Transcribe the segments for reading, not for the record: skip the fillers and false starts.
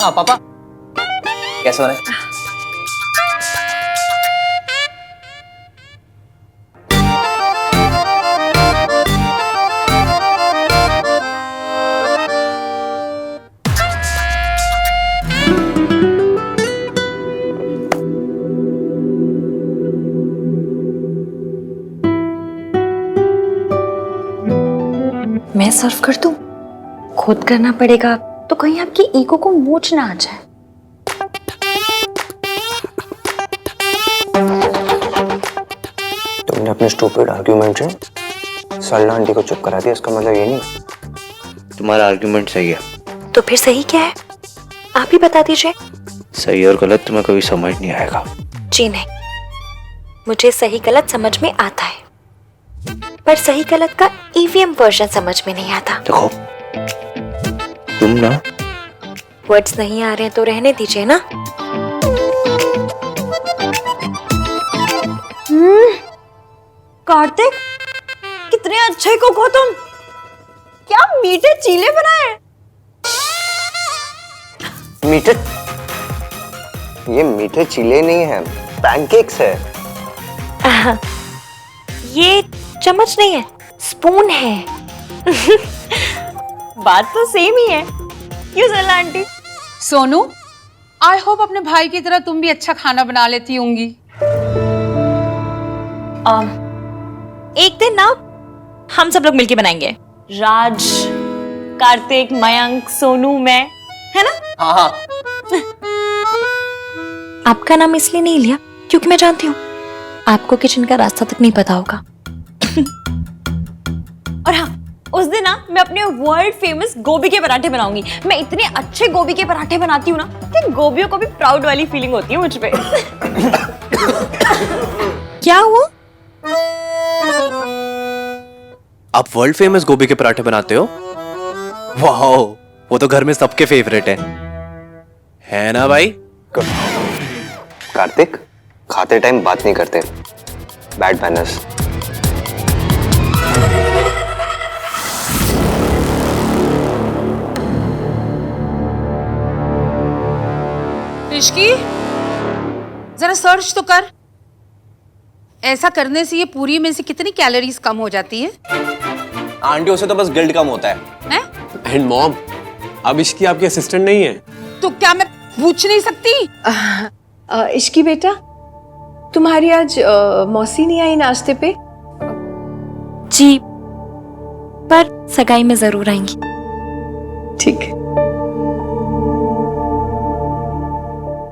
हाँ पापा, कैसे हो रहे? मैं सर्व कर दूं? खुद करना पड़ेगा तो कहीं आपकी ईगो को मोच ना आ जाए। तुमने अपने स्टूपिड आर्ग्यूमेंट से सरला आंटी को चुप करा दिया, इसका मतलब ये नहीं। तुम्हारा आर्ग्यूमेंट सही है। तो फिर सही क्या है, आप ही बता दीजिए। सही और गलत तुम्हें कभी समझ नहीं आएगा। जी नहीं, मुझे सही गलत समझ में आता है, पर सही गलत का ईवीएम वर्जन समझ में नहीं आता। देखो तुम ना, वर्ड्स नहीं आ रहे हैं तो रहने दीजिए ना। कार्तिक, कितने अच्छे कुक हो तुम। क्या मीठे चीले बनाए। मीठे? ये मीठे चीले नहीं है, पैनकेक्स है। ये चम्मच नहीं है, स्पून है। बात तो सेम ही है, क्यों सरला आंटी? सोनू, आई होप अपने भाई की तरह तुम भी अच्छा खाना बना लेती होंगी। एक दिन ना हम सब लोग मिलके बनाएंगे। राज, कार्तिक, मयंक, सोनू, मैं, है ना? हाँ हाँ। आपका नाम इसलिए नहीं लिया क्योंकि मैं जानती हूँ आपको किचन का रास्ता तक नहीं पता होगा। और हाँ, उस दिन ना मैं अपने वर्ल्ड फेमस गोभी के पराठे बनाऊंगी। मैं इतने अच्छे गोभी के पराठे बनाती हूँ ना कि गोभियों को भी प्राउड वाली फीलिंग होती है मुझ पे। क्या हुआ? आप वर्ल्ड फेमस गोभी के पराठे बनाते हो? वाह, वो तो घर में सबके फेवरेट है ना भाई? कार्तिक, खाते टाइम बात नहीं करते, बैड मैनर्स। ऋषि, जरा सर्च तो कर। ऐसा करने से ये पूरी में से कितनी कैलोरीज कम हो जाती है? आंटी, उसे तो बस गिल्ट कम होता है। हैं? एंड मॉम, अब इसकी आपकी असिस्टेंट नहीं है। तो क्या मैं पूछ नहीं सकती? इश्की बेटा, तुम्हारी आज मौसी नहीं आई नाश्ते पे? जी, पर सगाई में जरूर आएंगी। ठीक है।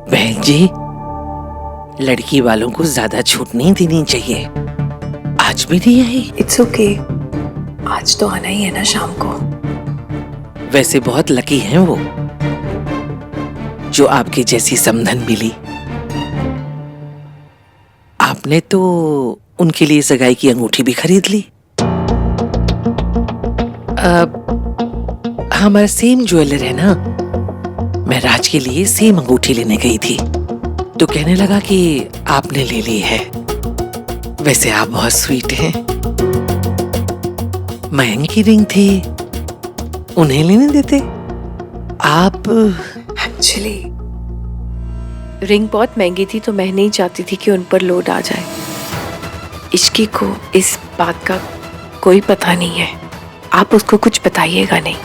बहन जी, लड़की वालों को ज्यादा छूट नहीं देनी चाहिए। आज भी नहीं आई। इट्स ओके, आज तो आना ही है ना शाम को। वैसे बहुत लकी हैं वो, जो आपकी जैसी समधन मिली। आपने तो उनके लिए सगाई की अंगूठी भी खरीद ली। हमारा सेम ज्वेलर है ना, मैं राज के लिए सेम अंगूठी लेने गई थी तो कहने लगा कि आपने ले ली है। वैसे आप बहुत स्वीट हैं। मयंक की रिंग थी, उन्हें लेने देते आप। एक्चुअली रिंग बहुत महंगी थी तो मैं नहीं चाहती थी कि उन पर लोड आ जाए। इश्की को इस बात का कोई पता नहीं है, आप उसको कुछ बताइएगा नहीं।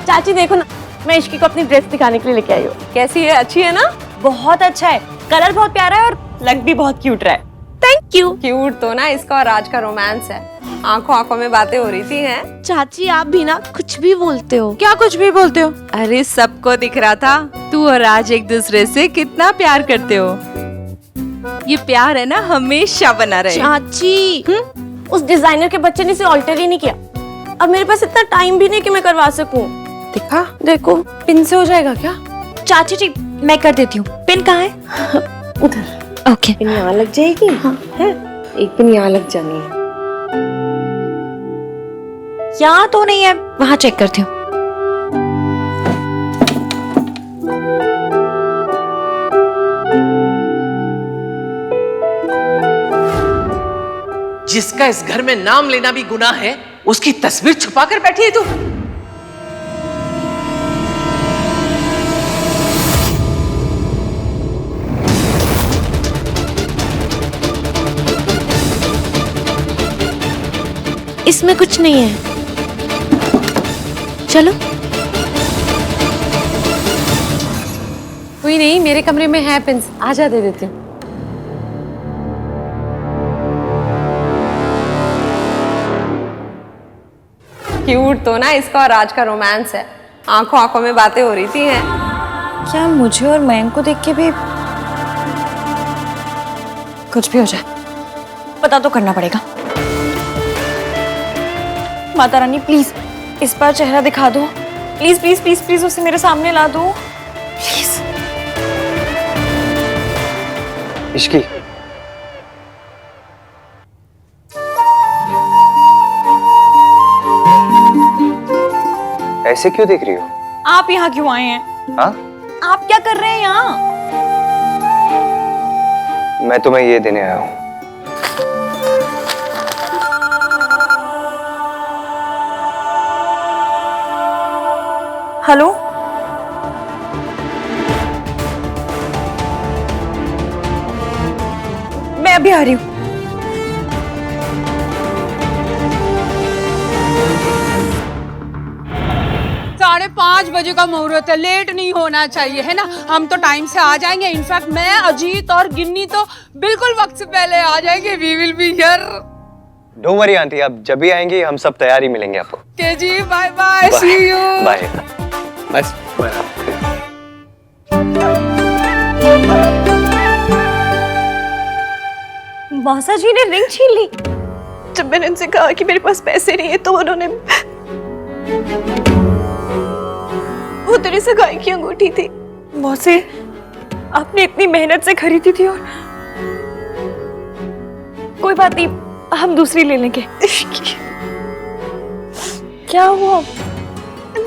चाची देखो ना, मैं इश्की को अपनी ड्रेस दिखाने के लिए लेके आई हूँ। कैसी है? अच्छी है ना? बहुत अच्छा है, कलर बहुत प्यारा है और लग भी बहुत क्यूट रहा है। Thank you. क्यूट तो ना इसका और राज का रोमांस है, आंखों आंखों में बातें हो रही थी हैं। चाची, आप भी ना कुछ भी बोलते हो। क्या कुछ भी बोलते हो? अरे सबको दिख रहा था तू और राज एक दूसरे से कितना प्यार करते हो। ये प्यार है ना हमेशा बना रहे। चाची, उस डिजाइनर के बच्चे ने इसे ऑल्टर ही नहीं किया। अब मेरे पास इतना टाइम भी नहीं कि मैं करवा सकूं। दिखा, देखो पिन से हो जाएगा क्या? चाची जी, मैं कर देती हूँ। पिन कहाँ है? उधर। ओके। पिन यहाँ लग जाएगी। हाँ। है? एक पिन यहाँ लग जानी है। यहाँ तो नहीं है, वहाँ चेक करती हूँ। जिसका इस घर में नाम लेना भी गुनाह है, उसकी तस्वीर छुपा कर बैठी है तू। इसमें कुछ नहीं है, चलो। कोई नहीं, मेरे कमरे में है पिंस, आजा दे देती हूँ। क्यूट तो ना इसका और राज का रोमांस है, आंखों आंखों में बातें हो रही थी हैं। क्या मुझे और मयंक को देख के भी कुछ भी हो जाए पता तो करना पड़ेगा। माता रानी प्लीज इस बार चेहरा दिखा दो, प्लीज प्लीज प्लीज प्लीज उसे मेरे सामने ला दो प्लीज। इश्की, ऐसे क्यों देख रही हो? आप यहाँ क्यों आए हैं? हाँ? आप क्या कर रहे हैं यहाँ? मैं तुम्हें ये देने आया हूँ। हेलो, मैं अभी आ रही हूँ। 5:30 बजे का मुहूर्त है, लेट नहीं होना चाहिए है ना। हम तो टाइम से आ जाएंगे, इनफैक्ट मैं, अजीत और गिन्नी तो बिल्कुल वक्त से पहले आ जाएंगे। We will be here. Don't worry aunty, आप जब भी आएंगी हम सब तैयार ही मिलेंगे आपको। के जी, bye bye, see you. Bye. बस मौसा जी ने रिंग छीन ली। जब मैंने उनसे कहा कि मेरे पास पैसे नहीं है तो उन्होंने, वो तेरी सगाई की अंगूठी थी मौसे, आपने इतनी मेहनत से खरीदी थी। और कोई बात नहीं, हम दूसरी ले लेंगे। क्या हुआ?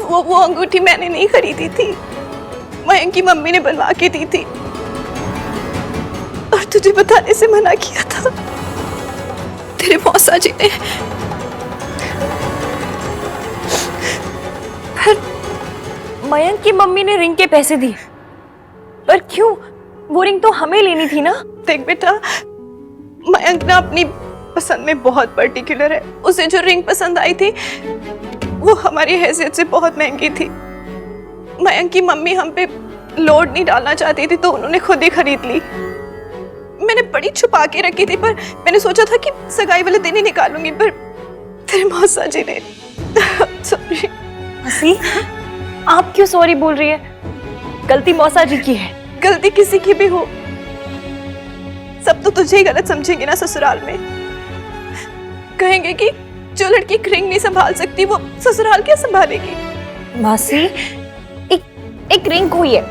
वो अंगूठी मैंने नहीं खरीदी थी, मयंक की मम्मी ने बनवा के दी थी और तुझे बताने से मना किया था तेरे मौसा जी ने। मयंक की मम्मी ने रिंग के पैसे दिए, पर क्यों? वो रिंग तो हमें लेनी थी ना। देख बेटा, मयंक ना अपनी पसंद में बहुत पर्टिकुलर है। उसे जो रिंग पसंद आई थी वो हमारी हैसियत से बहुत महंगी थी। मयंक की मम्मी हम पे लोड नहीं डालना चाहती थी तो उन्होंने खुद ही खरीद ली। मैंने बड़ी छुपा के रखी थी, पर मैंने सोचा था कि सगाई वाले दिन ही निकालूंगी, पर तेरे मौसा जी ने। सॉरी। हसी, आप क्यों सॉरी बोल रही है? गलती मौसा जी की है। गलती किसी की भी हो, सब तो तुझे ही गलत समझेंगे ना ससुराल में। कहेंगे कि जो लड़की एक रिंग नहीं संभाल सकती वो ससुराल क्या संभालेगी। मासी, एक रिंग हुई है,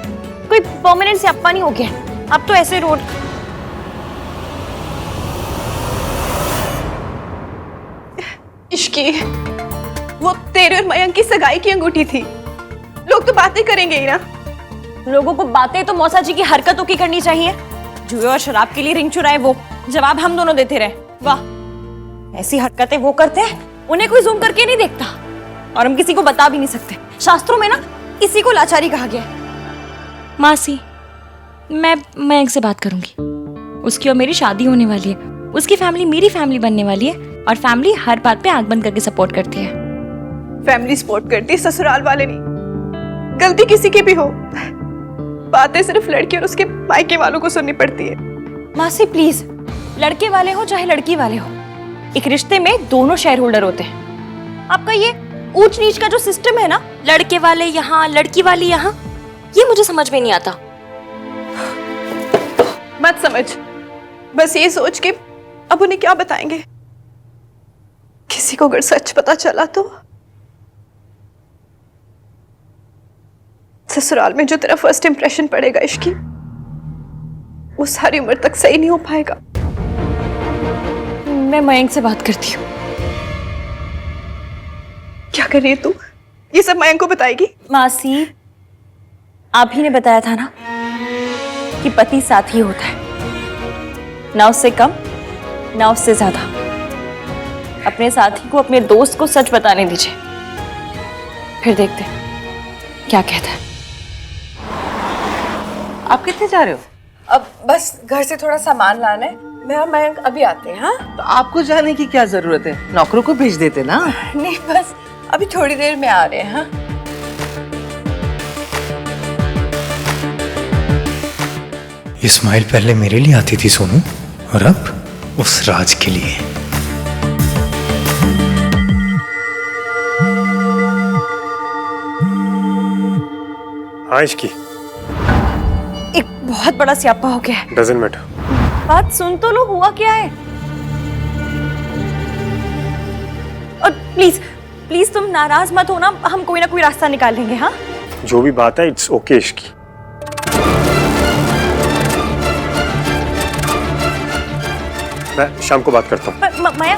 कोई परमानेंट सियाप्पा नहीं हो गया। अब तो ऐसे रोड इश्की, वो तेरे और मयंक की सगाई की अंगूठी थी। लोग तो बातें करेंगे ही ना। लोगों को बातें तो मौसा जी की हरकतों की करनी चाहिए। जुए और शराब के लिए रिंग चुराए वो, जवाब हम दोनों देते रहे। वाह, ऐसी हरकतें वो करते हैं, उन्हें कोई जूम करके नहीं देखता और हम किसी को बता भी नहीं सकते। शास्त्रों में ना इसी को लाचारी कहा गया है। मासी, मैं मयंक से बात करूंगी। उसकी और मेरी शादी होने वाली है, उसकी फैमिली मेरी फैमिली बनने वाली है और फैमिली हर बात पे आंख बंद करके सपोर्ट करती है। फैमिली सपोर्ट करती है, ससुराल वाले नहीं। गलती किसी की भी हो, बातें सिर्फ लड़की और उसके मायके वालों को सुननी पड़ती है। मासी प्लीज, लड़के वाले हो चाहे लड़की वाले हो, एक रिश्ते में दोनों शेयर होल्डर होते हैं। आपका ये ऊंच नीच का जो सिस्टम है ना, लड़के वाले यहाँ लड़की वाली यहाँ, ये मुझे समझ में नहीं आता। मत समझ, बस ये सोच के अब उन्हें क्या बताएंगे। किसी को अगर सच पता चला तो ससुराल में जो तेरा फर्स्ट इंप्रेशन पड़ेगा इश्की, वो सारी उम्र तक सही नहीं हो पाएगा। मैं मयंक से बात करती हूँ। क्या कर रही है तू? ये सब मयंक को बताएगी? मासी, आप ही ने बताया था ना कि पति साथी होता है, ना उससे कम ना उससे ज्यादा। अपने साथी को, अपने दोस्त को सच बताने दीजिए, फिर देखते हैं क्या कहता है। आप कितने जा रहे हो? अब बस घर से थोड़ा सामान लाना है। मैं और मयंक अभी आते हैं। हाँ तो आपको जाने की क्या जरूरत है, नौकरों को भेज देते ना। नहीं, बस अभी थोड़ी देर में आ रहे हैं। हाँ ये स्माइल पहले मेरे लिए आती थी सोनू, और अब उस राज के लिए। हाँ इश्की, एक बहुत बड़ा स्यापा हो गया है। Doesn't matter. बात सुन तो लो, हुआ क्या है? और प्लीज प्लीज तुम नाराज मत हो ना, हम कोई ना कोई रास्ता निकाल लेंगे। हाँ जो भी बात है इट्स ओके इश्की। मैं शाम को बात करता हूँ। पर माया,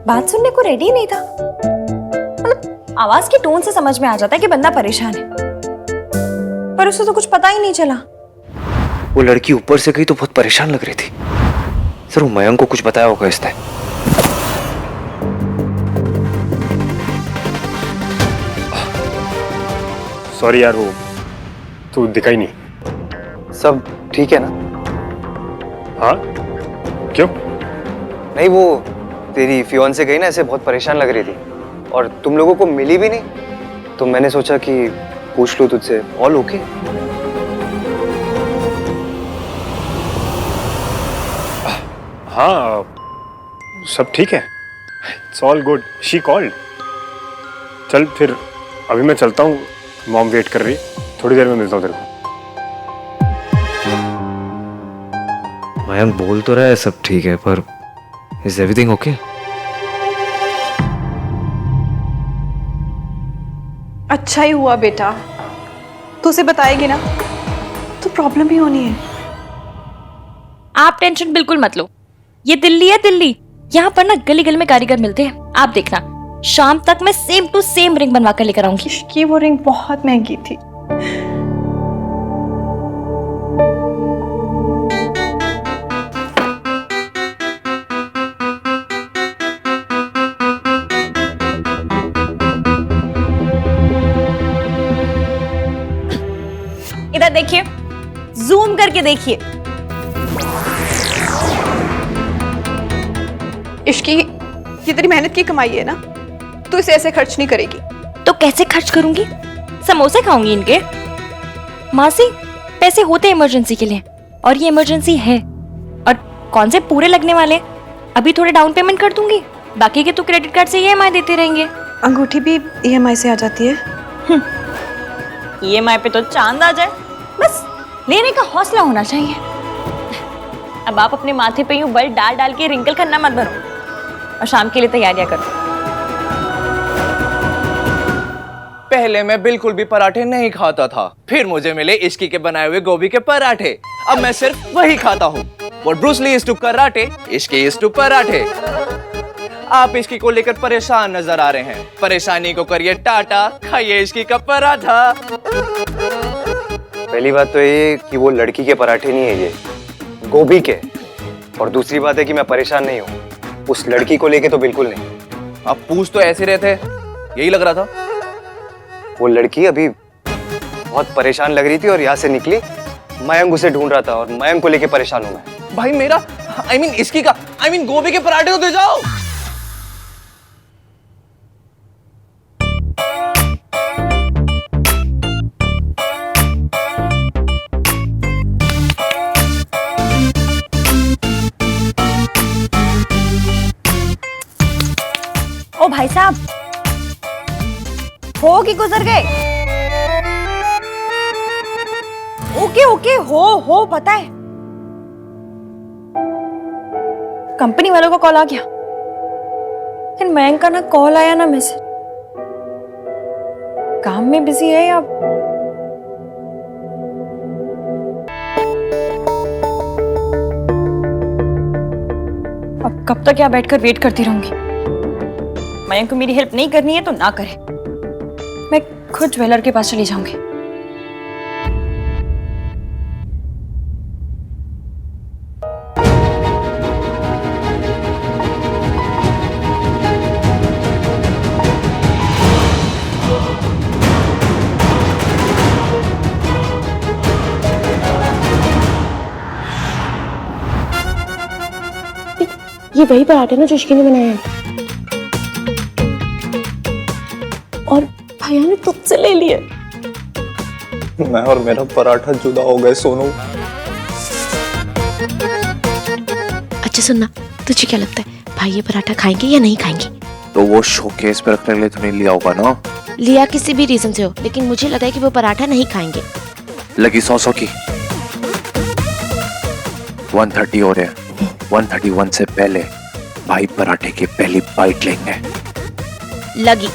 बात सुनने को रेडी नहीं था। मतलब आवाज की टोन से समझ में आ जाता है कि बंदा परेशान है, पर उसे तो कुछ पता ही नहीं चला। वो लड़की ऊपर से गई तो बहुत परेशान लग रही थी। सर वो मयंक को कुछ बताया होगा इसने। सॉरी यार, वो तू दिखा ही नहीं। सब ठीक है ना? हाँ क्यों? नहीं, वो तेरी फियोंसे गई ना, ऐसे बहुत परेशान लग रही थी और तुम लोगों को मिली भी नहीं, तो मैंने सोचा कि पूछ लूं तुझसे। All okay? हाँ सब ठीक है, it's all good. She called. चल फिर अभी मैं चलता हूँ, मॉम वेट कर रही, थोड़ी देर में मिलता हूँ तेरे को। मयंक बोल तो रहा है सब ठीक है, पर इज एवरीथिंग ओके? अच्छा ही हुआ बेटा, तो उसे बताएगी ना तो प्रॉब्लम ही होनी है। आप टेंशन बिल्कुल मत लो, ये दिल्ली है दिल्ली, यहाँ पर ना गली गली में कारीगर मिलते हैं। आप देखना, शाम तक मैं सेम टू सेम रिंग बनवा कर लेकर आऊंगी। कि वो रिंग बहुत महंगी थी। इधर देखिए, जूम करके देखिए। इश्की, ये तेरी मेहनत की कमाई है ना, तू इसे ऐसे खर्च नहीं करेगी। तो कैसे खर्च करूंगी? समोसे खाऊंगी इनके। मासी, पैसे होते हैं इमरजेंसी के लिए, और ये इमरजेंसी है। और कौन से पूरे लगने वाले, अभी थोड़े डाउन पेमेंट कर दूंगी, बाकी के तो क्रेडिट कार्ड से EMI देते रहेंगे। अंगूठी भी EMI से आ जाती है। EMI पे तो चांद आ जाए, बस लेने का हौसला होना चाहिए। अब आप अपने माथे पे यूं बल डाल डाल के रिंकल करना मत भरो, और शाम के लिए तैयारियां करो। पहले मैं बिल्कुल भी पराठे नहीं खाता था, फिर मुझे मिले इश्की के बनाए हुए गोभी के पराठे। अब मैं सिर्फ वही खाता हूँ। What Bruce Lee is to karate, Ishki is to पराठे। आप इश्की को लेकर परेशान नजर आ रहे हैं, परेशानी को करिए टाटा, खाइए इश्की का पराठा। पहली बात तो ये कि वो लड़की के पराठे नहीं है, ये गोभी के। और दूसरी बात है कि मैं परेशान नहीं हूँ, उस लड़की को लेके तो बिल्कुल नहीं। आप पूछ तो ऐसे रहे थे, यही लग रहा था। वो लड़की अभी बहुत परेशान लग रही थी और यहाँ से निकली, मयंक उसे ढूंढ रहा था और मयंक को लेके परेशान हूँ मैं। भाई मेरा इसकी का गोभी के पराठे तो दे जाओ। ओ भाई साहब, हो कि गुजर गए? ओके ओके, हो पता है। कंपनी वालों का कॉल आ गया, लेकिन मयंक का ना कॉल आया ना मैसेज। काम में बिजी है या अब कब तक यहाँ बैठकर वेट करती रहूंगी? मयंक को मेरी हेल्प नहीं करनी है तो ना करे। मैं खुद ज्वेलर के पास चली जाऊंगी। ये वही पराठे ना जो इश्की ने बनाए हैं और भैया ने तुझसे ले लिए। मैं और मेरा पराठा जुदा हो गए सोनू। अच्छा सुनना, तुझे क्या लगता है भाई ये पराठा खाएंगे या नहीं खाएंगे? तो वो शोकेस पे रखने के लिए तो नहीं लिया होगा ना? लिया किसी भी रीजन से हो, लेकिन मुझे लगा है कि वो पराठा नहीं खाएंगे। लगी 100 की 130 हो रहे हैं। 131 से पहले भाई पराठे की पहली बाइट लेंगे। लगी।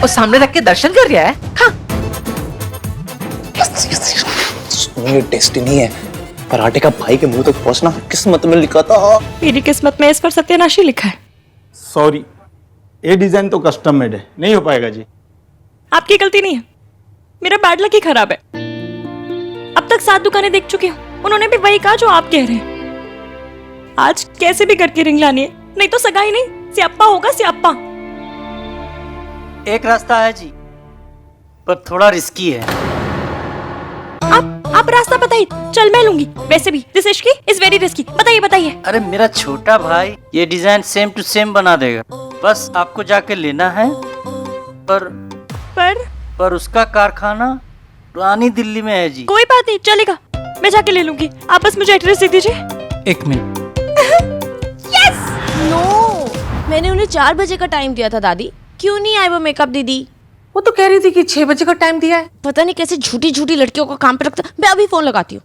और सामने रख के दर्शन कर रहा है। हाँ। ये डेस्टिनी है। पराठे का भाई के मुंह तक पहुंचना किस्मत में लिखा था। मेरी किस्मत में इस पर सत्यानाशी लिखा है। सॉरी, ये डिजाइन तो कस्टम मेड है, नहीं हो पाएगा जी। आपकी गलती नहीं है, मेरा बैड लक ही खराब है। अब तक 7 दुकानें देख चुकी हूँ, उन्होंने भी वही कहा जो आप कह रहे हैं। आज कैसे भी करके रिंग लानी है, नहीं तो सगाई नहीं, स्याप्पा होगा स्याप्पा। एक रास्ता है जी, पर थोड़ा रिस्की है। आप रास्ता बताइए, चल मैं लूंगी। वैसे भी this Ishki is very risky. बताइए बताइए। अरे मेरा छोटा भाई ये डिजाइन सेम टू सेम बना देगा, बस आपको जाके लेना है। पर उसका कारखाना पुरानी दिल्ली में है जी। कोई बात नहीं, चलेगा, मैं जाके ले लूंगी। आप बस मुझे एड्रेस दे दीजिए। 1 मिनट। यस। नो, मैंने उन्हें 4 बजे का टाइम दिया था दादी। क्यों नहीं आए वो मेकअप दीदी? वो तो कह रही थी कि 6 बजे का टाइम दिया है। पता नहीं कैसे झूठी झूठी लड़कियों को काम पे रखता। मैं अभी फोन लगाती हूँ।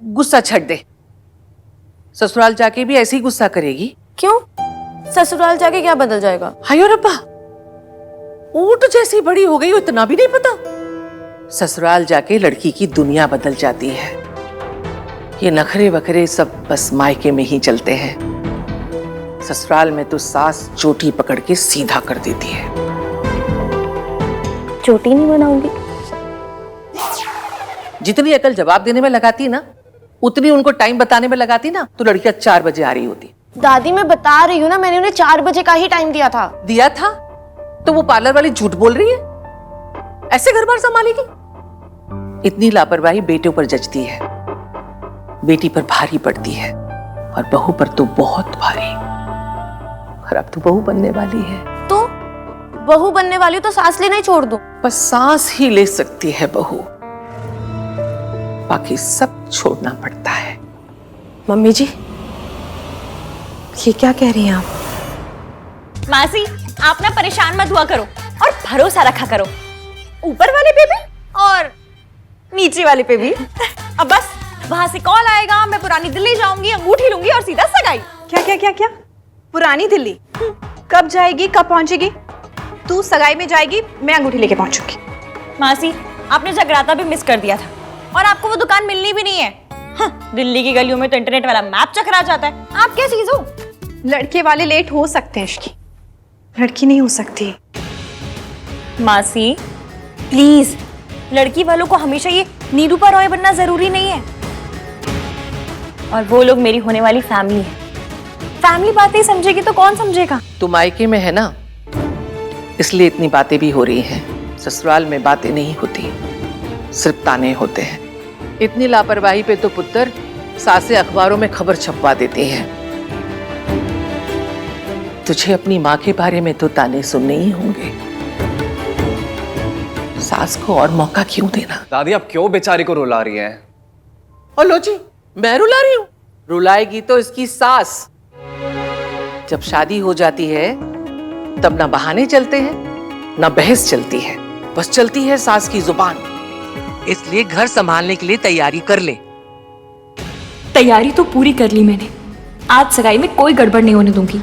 गुस्सा छੱड दे, ससुराल जाके भी ऐसे ही गुस्सा करेगी। क्यों? ससुराल जाके क्या बदल जाएगा? हायो रब्बा, ऊंट जैसी बड़ी हो गई हो, इतना भी नहीं पता। ससुराल जाके लड़की की दुनिया बदल जाती है। ये नखरे वखरे सब बस मायके में ही चलते हैं। ससुराल में तो सास चोटी पकड़ के सीधा कर देती है। चोटी नहीं बनाऊंगी। जितनी अकल जवाब देने में लगाती ना, उतनी उनको टाइम बताने में लगाती ना, तो लड़कियां 4 बजे आ रही होती। दादी मैं बता रही हूँ ना, मैंने उन्हें 4 बजे का ही टाइम दिया था। दिया था तो वो पार्लर वाली झूठ बोल रही है? ऐसे घर बार संभालेगी? इतनी लापरवाही बेटों पर जचती है, बेटी पर भारी पड़ती है, और बहू पर तो बहुत भारी। और अब तो बहू बनने वाली है। तो बहू बनने वाली तो सास लेना ही छोड़ दो। बस सांस ही ले सकती है बहू, बाकी सब छोड़ना पड़ता है। मम्मी जी, ये क्या कह रही हैं आप? मासी, आप ना परेशान मत हुआ करो और भरोसा रखा करो, ऊपर वाले पे भी और नीचे वाले पे भी। अब बस वहां से कॉल आएगा, मैं पुरानी दिल्ली जाऊंगी, अंगूठी लूंगी और सीधा सगाई। क्या क्या क्या क्या? पुरानी दिल्ली कब जाएगी, कब पहुंचेगी? तू सगाई में जाएगी, मैं अंगूठी लेके पहुंचूंगी। मासी, आपने जगराता भी मिस कर दिया था और आपको वो दुकान मिलनी भी नहीं है। हाँ, दिल्ली की गलियों में तो इंटरनेट वाला मैप चकरा जाता है। आप क्या चीज हो? लड़के वाले लेट हो सकते हैं इश्की, लड़की नहीं हो सकती। मासी प्लीज, लड़की वालों को हमेशा ये नीरूपा रॉय बनना जरूरी नहीं है। और वो लोग मेरी होने वाली फैमिली है। फैमिली बातें समझेगी तो कौन समझेगा? तुम मायके में है ना, इसलिए इतनी बातें भी हो रही हैं। ससुराल में बातें नहीं होती, सिर्फ ताने होते हैं। इतनी लापरवाही पे तो पुत्र सासे अखबारों में खबर छपवा देते हैं। तुझे अपनी माँ के बारे में तो ताने सुनने ही होंगे। सास को और मौका क्यों देना? दादी आप क्यों बेचारी को रुला रही हैं? और लो जी, मैं रुला रही हूँ? रुलाएगी तो इसकी सास। जब शादी हो जाती है तब ना बहाने चलते हैं ना बहस चलती है, बस चलती है सास की जुबान। इसलिए घर संभालने के लिए तैयारी कर ले। तैयारी तो पूरी कर ली मैंने। आज सगाई में कोई गड़बड़ नहीं होने दूंगी।